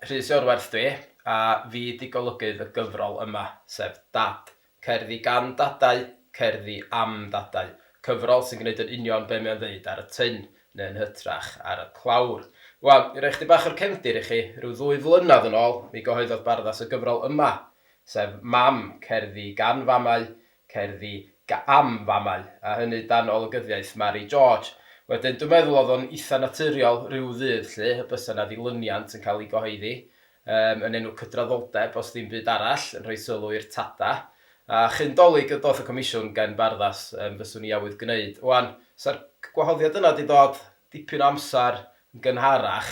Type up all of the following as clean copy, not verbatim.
Rhys Iorwerth dwi, a fi di golygydd y gyfrol yma, sef Dad. Cerddi gan Dadau, cerddi am Dadau. Cyfrol sy'n gwneud yn union be mae'n dweud ar y tyn, neu'n hytrach ar y clawr. Wel, i roi chdi bach o'r cefndir i chi, rhyw 2 flynedd yn ôl, mi gyhoeddodd Barddas y gyfrol yma, sef Mam, cerddi gan famau, cerddi am famau, a hynny dan olygyddiaeth Mary George. Wedyn, dwi'n meddwl oedd o'n eitha naturiol rhyw ddydd lle, y bysa na ddiluniant yn cael ei gyhoeddi, yn enw cydraddoldeb os ddim byd arall, yn rhoi sylw i'r tada. A chyndolig y doth y comisiwn gen Barddas fyswn ni awydd gwneud. Wan, sa'r gwahoddiad yna di dod dipyn o amser yn gynharach,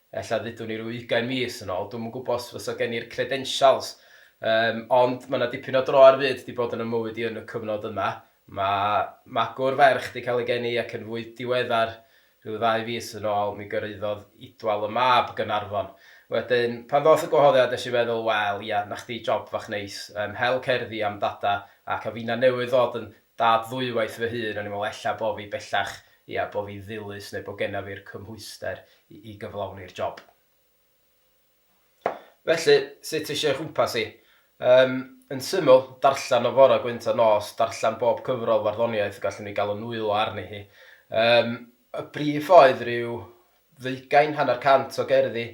ella ddydwn ni rhyw 20 mis yn ôl, dwi'n gwybod os fysa gen i'r credensials, ond mae yna dipyn o dro ar fyd di bod yn y mywyd i yn y cyfnod yma. Mae magwr ferch di cael ei geni ac yn fwy diweddar rhyw 2 fis yn ôl, mi gyrraeddodd Idwal y mab Gaernarfon. Wedyn, pan ddoth y gwahoddiad, nes i feddwl, wel, ia, na chdi job fach neis, hel cerddi am dada, ac a fina newydd ddod yn dad ddwywaith fy hun, o'n i'n meddwl ella bo fi bellach, ia, bo fi ddilys neu bo genna fi'r cymhwyster i gyflawni'r job. Felly, sut eisiau chwmpas i? Yn syml, darllen o fora gwynt a nos, darllen bob cyfrol farddoniaeth, gallwn ni gael y nwylo arni hi. Y brif oedd rhyw 20-100 o gerddi,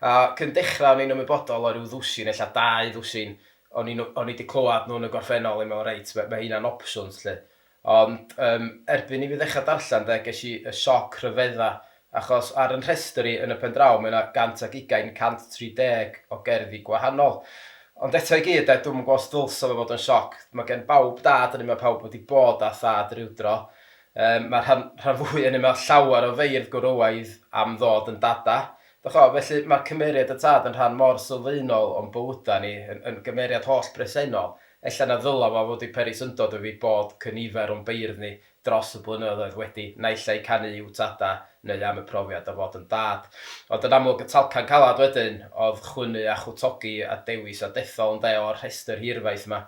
a cyn dechrau o'n i'n ymwybodol o ryw ddwsin, ella 2 ddwsin, o'n i wedi clywed nhw'n y gorffennol i mewn reit, mae hynna'n options lle. Ond erbyn i fi ddechrau darllen, ges i y sioc rhyfedda, achos ar yn rhestr i yn y pen draw, mae yna 120, 130 o gerddi gwahanol. Ond eto i gyd, dwi'n gwybod os ddylsa fo fod yn sioc. Mae gen bawb dad yn yma pawb wedi bod a thad ryw dro. Mae'r rhan fwy yn yma llawer o feirdd gwrywaidd am ddod yn dada. Felly mae'r cymeriad y tad yn rhan mor sylfaenol o'n bywyda ni, yn gymeriad holl bresennol. Ella na ddyla fo fod i perysyndod o fi bod cynifer o'n beirdd ni dros y blynyddoedd wedi naill ai canu i'w tada neu am y profiad o fod yn dad. Ond yn amlwg y talcan calad wedyn oedd chwynnu a chwtogi a dewis a dethol yn o'r rhestr hirfaith yma.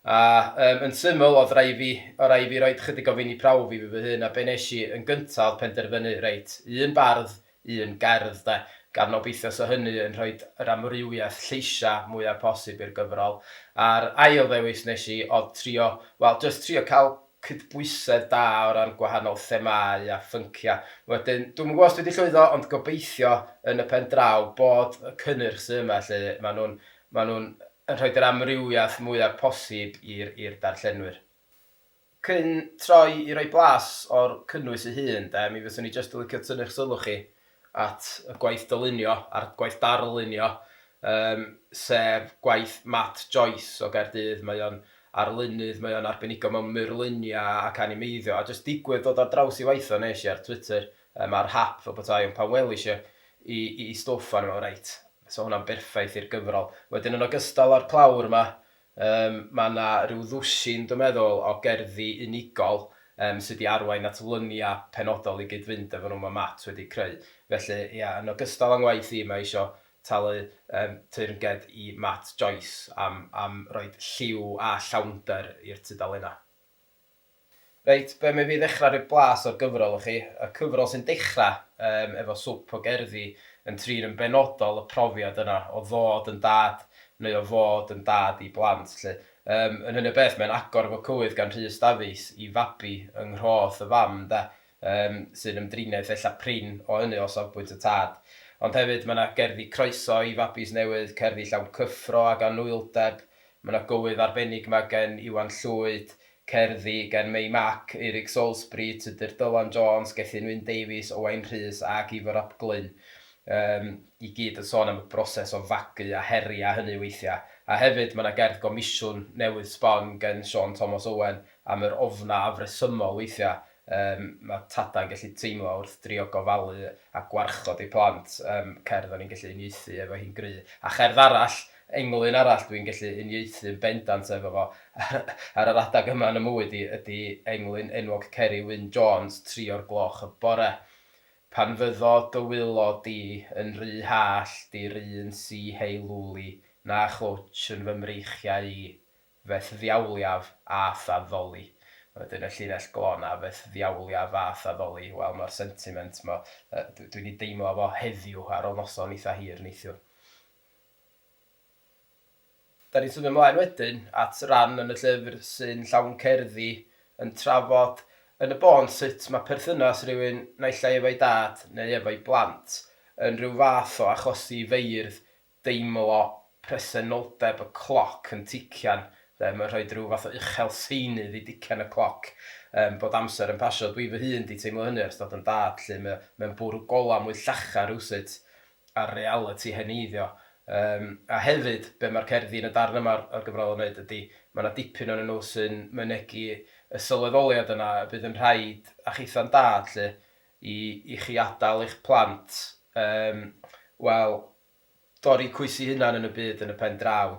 A yn syml oedd rai fi roed chydig o fini prawf i fy hun a be nes i yn gyntaf penderfynu reit, 1 bardd, 1 gerdd de. Gan obeithio so hynny yn rhoi yr amrywiaeth lleisia mwyaf posib i'r gyfrol. A'r ail ddewis nes i oedd trio cael cydbwysedd da o ran gwahanol themau a ffyncia. Wedyn, dwi'n gwybod os dwi wedi llwyddo, ond gobeithio yn y pen draw bod y cynnyrch sy'n yma lle maen nhw'n rhoi'r amrywiaeth mwyaf posib i'r darllenwyr. Cyn troi i roi blas o'r cynnwys ei hun, mi fyswn ni jyst yn licio tynnu'ch sylw chi at y gwaith dylunio, a'r gwaith darlunio, sef gwaith Matt Joyce o Gaerdydd. Mae o'n arlunydd, mae o'n arbenigo mewn myrlunia ac animeiddio, a jyst digwydd dod ar draws i waith o nes i ar Twitter, ar hap o bethau o'n pan welis i stwff a'n mewn reit. So hwnna'n berffaith i'r gyfrol. Wedyn yn ogystal â'r clawr yma, mae yna rhyw ddwsin, dwi'n meddwl, o gerddi unigol sydd wedi arwain at lynia penodol i gyd-fynd efo nhw mae Matt wedi creu. Felly, ia, yn ogystal â'n waith i, mae eisiau talu teyrnged i Matt Joyce am rhoi lliw a llawnder i'r tudalennau. Reit, be mae fi ddechrau rhyw blas o'r gyfrol i chi. Y cyfrol sy'n dechrau efo swp o gerddi yn trin yn benodol y profiad yna o fod yn dad neu o fod yn dad i blant. Yn hynny beth, mae'n agor efo cywydd gan Rhys Dafis i fabi yng nghroth y fam, sy'n ymdriniaeth ella prin o hynny o safbwynt y tad. Ond hefyd mae yna gerddi croeso i fabis newydd, cerddi llawn cyffro ac anwyldeb. Mae yna gywydd arbennig yma gen Iwan Llwyd, cerddi gen May Mac, Eric Salisbury, Tudur Dylan Jones, Gethin Wyn Davies, Owain Rhys ac Ifar ap Glyn. I gyd yn sôn am y broses o fagu a heria hynny weithiau. A hefyd mae yna gerdd gomisiwn newydd sbon gen Sean Thomas Owen am yr ofna afresymol weithiau. Mae Tadau'n gallu teimlo wrth drio gofalu a gwarchod ei plant, cerdd o'n i'n gallu uniaethu efo hi'n gry. A cherdd arall, englyn arall dwi'n gallu uniaethu yn bendant efo fo ar yr adag yma yn y mywyd ydy englyn enwog Ceri Wyn Jones 3:00 y bore. Pan fyddo dy wylo di yn rhy hall di ryn si heilwli na chwtch yn fy mreichiau i, feth ddiawliaf a thaddoli. Wedyn y llinell glona, feth ddiawliaf a thaddoli. Wel, mae'r sentiment ma, dwi'n ei deimlo fo heddiw ar ôl noson eitha hir neithiwr. da ni'n symud ymlaen wedyn at ran yn y llyfr sy'n llawn cerddi yn trafod yn y bon sut mae perthynas rhywun naill ai efo'i dad neu efo'i blant yn rhyw fath o achosi feirdd deimlo presenoldeb y cloc yn tician. Mae'n rhoi rhyw fath o uchel seinydd i dician y cloc. Bod amser yn pasio. Dwi fy hun di teimlo hynny ers dod yn dad, lle mae'n bwrw gola mwy llachar rwsut ar reality heneiddio. A hefyd, be mae'r cerddi yn y darn yma o'r gyfrol yn wneud ydy, mae yna dipyn o'n nhw sy'n mynegu y sylweddoliad yna, bydd yn rhaid a chitha'n dad lle, i chi adael eich plant. Wel, dorri cwysi hynna'n yn y byd yn y pen draw,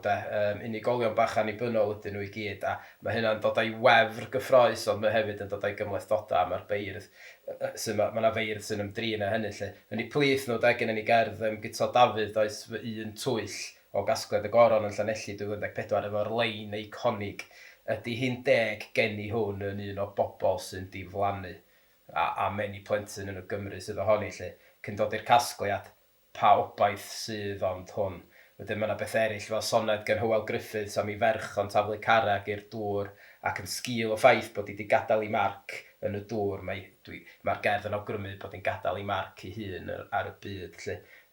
unigolion bach annibynnol ydyn nhw i gyd, a mae hynna'n dod â'i wefr gyffroes, ond mae hefyd yn dod â'i gymlethdodau am yr beirdd. Mae yna feirdd sy'n ymdrin â hynny lle. Yn ei plith nhw, gen i gerdd Gyto Dafydd, oes fy un twyll o Gasgled y Goron yn Llanelli 2014 efo'r lein eiconig. Ydy hi'n deg gen i hwn yn un o bobl sy'n diflannu a meni plentyn yn y Gymru sydd ohoni lle, cyn dod i'r casgliad pa obaith sydd ond hwn. Wedyn mae yna beth eraill fel soned gen Hywel Griffiths am ei ferch o'n taflu carreg i'r dŵr ac yn sgil o ffaith bod hi wedi gadael ei marc yn y dŵr. Mae'r gerdd yn awgrymu bod hi'n gadael ei marc ei hun ar y byd.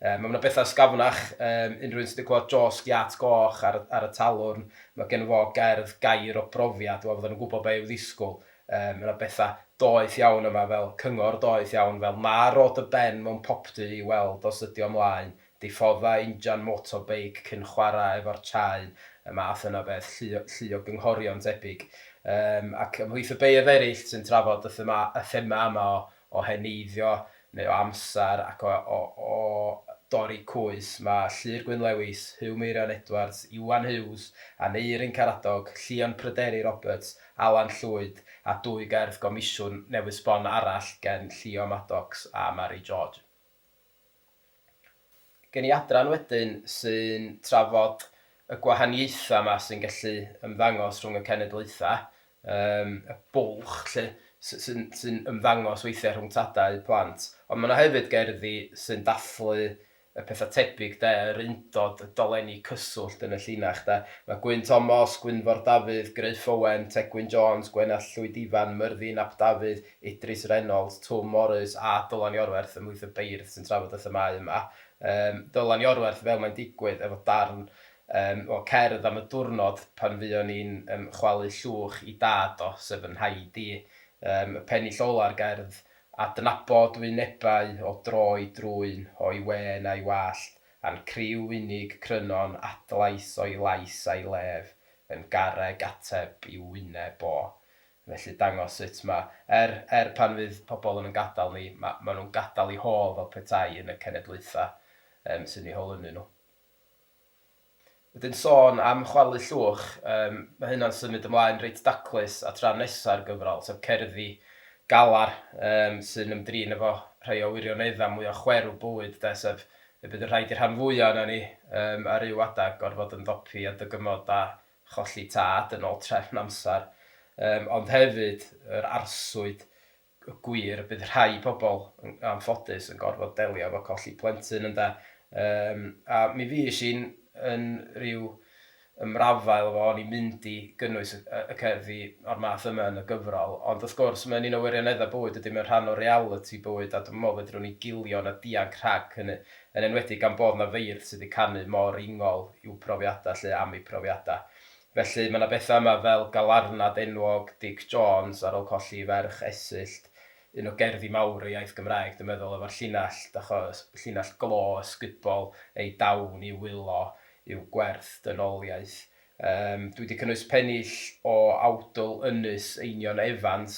Mae yna bethau sgafnach, unrhyw un sydd wedi clywed Jos Giat Goch ar y talwrn, mae gen fo gerdd gair o brofiad, o fod yn gwybod be i'w ddisgwyl. Mae yna bethau doeth iawn yma fel cyngor doeth iawn fel ma rod y ben mewn popdy i weld os ydi o ymlaen, diffodda injan motorbike cyn chwarae efo'r chaen, y math yna beth, llu o gynghorion tebyg. Ac ymhlith y beirdd eraill sy'n trafod y thema yma o heneiddio neu o amser ac o dorri cwys. Mae Llyr Gwyn Lewis, Huw Meirion Edwards, Iwan Hughes, a Neirin Caradog, Llion Pryderi Roberts, Alan Llwyd a 2 gerdd gomisiwn newydd sbon arall gen Llio Maddox a Mary George. Gen i adran wedyn sy'n trafod y gwahaniaethau yma sy'n gallu ymddangos rhwng y cenedlaethau, y bwlch lle, sy'n ymddangos weithiau rhwng tadau plant. Ond mae yna hefyd gerddi sy'n dathlu y pethau tebyg, yr undod, y dolenni cyswllt yn y llinach. Mae Gwyn Thomas, Gwynfor Dafydd, Gruff Owen, Tegwyn Jones, Gwenall Llwyd Ifan, Myrddin Ap Dafydd, Idris Reynolds, Twm Morris a Dylan Iorwerth ymhlith y beirdd sy'n trafod y themau yma. Dylan Iorwerth fel mae'n digwydd efo darn o cerdd am y diwrnod pan fuon ni'n chwalu llwch i dad o, sef yn nhaid i. Y pennill ola'r gerdd, adnabod wynebau o dro i drwyn, o'i wen a'i wallt, a'n criw unig crynon adlais o'i lais a'i lef, yn garreg ateb i wyneb o. Felly dangos sut mae, pan fydd pobl yn gadael ni, mae nhw'n gadael i hôl fel petai yn y cenedlaethau sy'n ei holynu nhw. Wedyn sôn am chwalu llwch, mae hynna'n symud ymlaen reit daclus a tra nesa'r gyfrol, sef cerddi galar sy'n ymdrin efo rhai o wirioneddau mwy o chwerw bywyd, sef y bydd yn rhaid i'r rhan fwyaf yna ni ar ryw adag gorfod yn ddopi a dygymod a cholli tad yn ôl trefn amser. Ond hefyd yr arswyd gwir, bydd rhai pobl yn anffodus yn gorfod delio efo colli plentyn ynde. A mi fys i'n rhyw ymrafael efo o'n i'n mynd i gynnwys y cerddi o'r math yma yn y gyfrol, ond wrth gwrs mae'n un o wirioneddau bywyd ydy mewn rhan o reality bywyd a dwi'n meddwl fedrwn ni gilio na dianc rhag hynny, yn enwedig gan bod na feirdd sydd wedi canu mor ingol i'w profiadau lle am eu profiadau. Felly mae yna bethau yma fel galarnad enwog Dick Jones ar ôl colli ferch esyllt, un o gerddi mawr i iaith Gymraeg, dwi'n meddwl efo'r llinell, llinell glo ysgubol ei dawn i wylo i'w gwerth dynoliaeth. Dwi wedi cynnwys pennill o awdl ynys Einion Evans,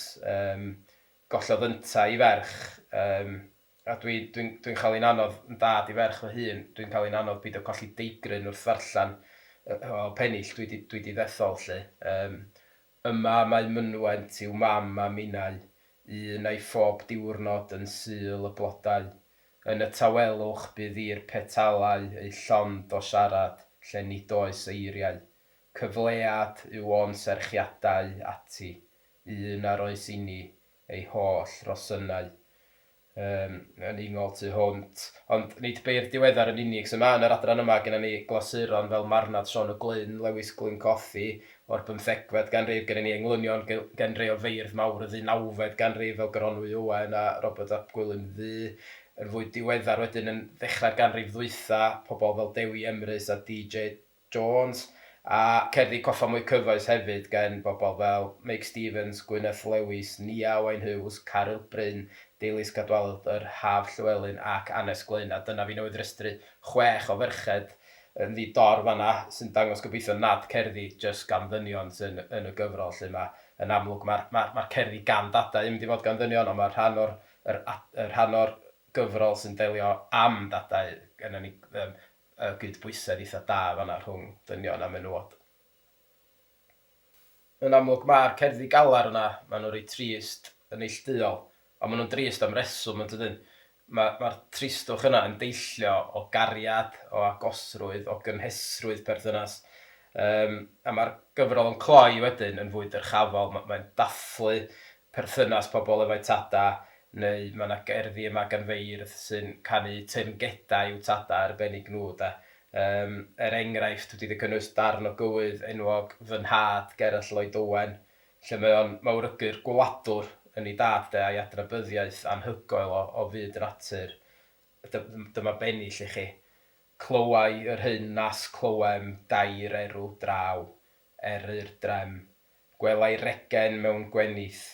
gollodd ynta i ferch, a dwi'n cael un anodd yn dad i ferch fy hun, dwi'n cael un anodd byd o colli deigryn wrth ddarllen o pennill dwi wedi ddethol lle. Yma mae mynwent i'w mam a minnau, un ei phob diwrnod yn syl y blodau. Yn y tawelwch bydd i'r petalau ei llond o siarad, lle nid oes eiriau. Cyflead yw o'n serchiadau ati, un ar oes i ni, ei holl rosynnau. yn ungol tu hwnt. Ond nid beir diweddar yn unig sy'n yn yr adran yma gyda ni glasuron fel Marnad Sion y Glyn, Lewis Glyn Cothi, o'r 15fed ganrif, gyda ni englynion ganrif o feirdd mawr y 19fed ganrif fel Gronwy Owen a Robert ap Gwilym Ddu. Yn fwy diweddar wedyn yn ddechrau'r ganrif ddwytha, pobl fel Dewi Emrys a DJ Jones, a cerddi coffa mwy cyfoes hefyd gan bobl fel Mike Stevens, Gwyneth Lewis, Nia Owain Hughes, Caryl Bryn, Deilis Cadwaladr, Haf Llywelyn ac Anes Glyn. A dyna fi newydd restru 6 o ferched yn ddidor fanna sy'n dangos gobeithio nad cerddi just gan ddynion sy'n yn y gyfrol lle yn amlwg mae'r cerddi gan Dadau yn mynd i fod gan ddynion, ond mae'r rhan o'r gyfrol sy'n delio am Dadau gyda ni gydbwysedd eitha da fanna rhwng dynion a menywod. Yn amlwg mae'r cerddi galar yna, maen nhw'n rhoi trist yn neilltuol, ond maen nhw'n drist am reswm yn dydyn. Mae'r tristwch yna yn deillio o gariad, o agosrwydd, o gynhesrwydd perthynas. A mae'r gyfrol yn cloi wedyn yn fwy dyrchafol. Mae'n dathlu perthynas pobl efo'u tada, neu mae yna gerddi yma gan feirdd sy'n canu teyrngedau i'w tada arbennig nhw. Enghraifft wedi cynnwys darn o gywydd enwog fy nhad Gerall Lloyd Owen, lle mae o'n mawrygyr gwyladwr yn ei dad a'i adnabyddiaeth anhygoel o fyd yr natur. Dyma bennill i chi. Clywai yr hyn nas clywem, dair erw draw, eryr drem, gwelai regen mewn gwenith,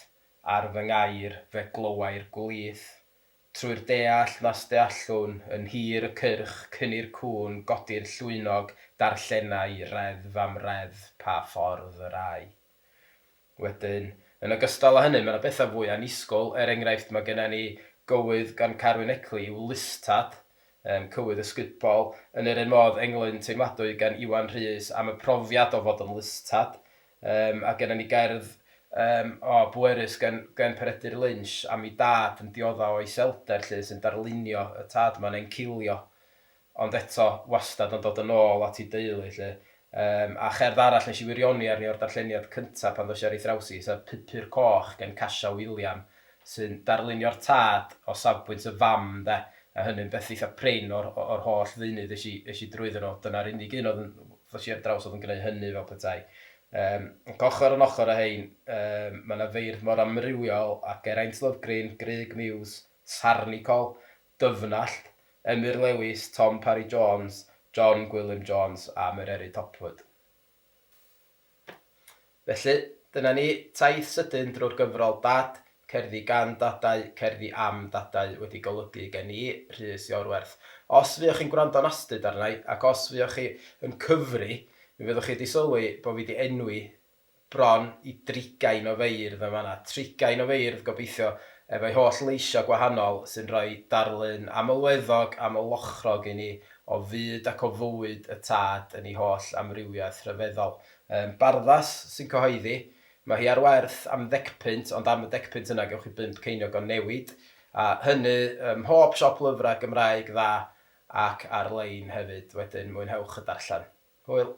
ar fy ngair fe glywai'r gwlydd. Trwy'r deall nas deallwn, yn hir y cyrch, cynnu'r cwn, godi'r llwynog, darllenau reddf am reddf, pa ffordd y rai. Wedyn, yn ogystal â hynny, mae yna bethau fwy anisgol. Enghraifft, mae gennym ni gywydd gan Carwyn Ecli i'w listad, cywydd ysgubol, yn yr un modd englyn teimladwy gan Iwan Rhys am y profiad o fod yn listad. A gennym ni gerdd bwerus gan Peredur Lynch am ei dad yn diodda o iselder lle sy'n darlunio y tad ma'n encilio, ond eto wastad yn dod yn ôl at ei deulu lle. A cherdd arall nes i wirioni arni o'r darlleniad cyntaf pan ddod ar ei thrawsi, sef Pupur Coch gan Casia William, sy'n darlunio'r tad o safbwynt y fam, a hynny'n beth eitha prin o'r holl ddeunydd eisiau drwyddo nhw. Dyna'r unig un oedd yn draws oedd yn gwneud hynny fel petai. Ochr yn ochr â hein, mae yna feirdd mor amrywiol a Geraint Lyfgrin, Greg Muse, Sarnicol, Dyfnallt, Emyr Lewis, Tom Parry Jones, John Gwilym Jones a Merery Topwood. Felly, dyna ni taith sydyn drwy'r gyfrol Dad, cerddi gan Dadau, cerddi am Dadau wedi golygu gen i, Rhys Iorwerth. Os fuoch chi'n gwrando yn astyd arna i, ac os fuoch chi yn cyfri, mi fyddwch chi wedi sylwi bod fi wedi enwi bron i 30 o feirdd yma yna. 30 o feirdd gobeithio efo'i holl leisio gwahanol sy'n rhoi darlun amlweddog, amlochrog i ni o fyd ac o fywyd y tad yn ei holl amrywiaeth rhyfeddol. Barddas sy'n cyhoeddi, mae hi ar werth am 10 punt, ond am y 10 punt yna gewch chi 5 ceiniog o newid. A hynny mhob siop lyfrau Gymraeg dda ac ar-lein hefyd, wedyn mwynhewch y darllen. Hwyl.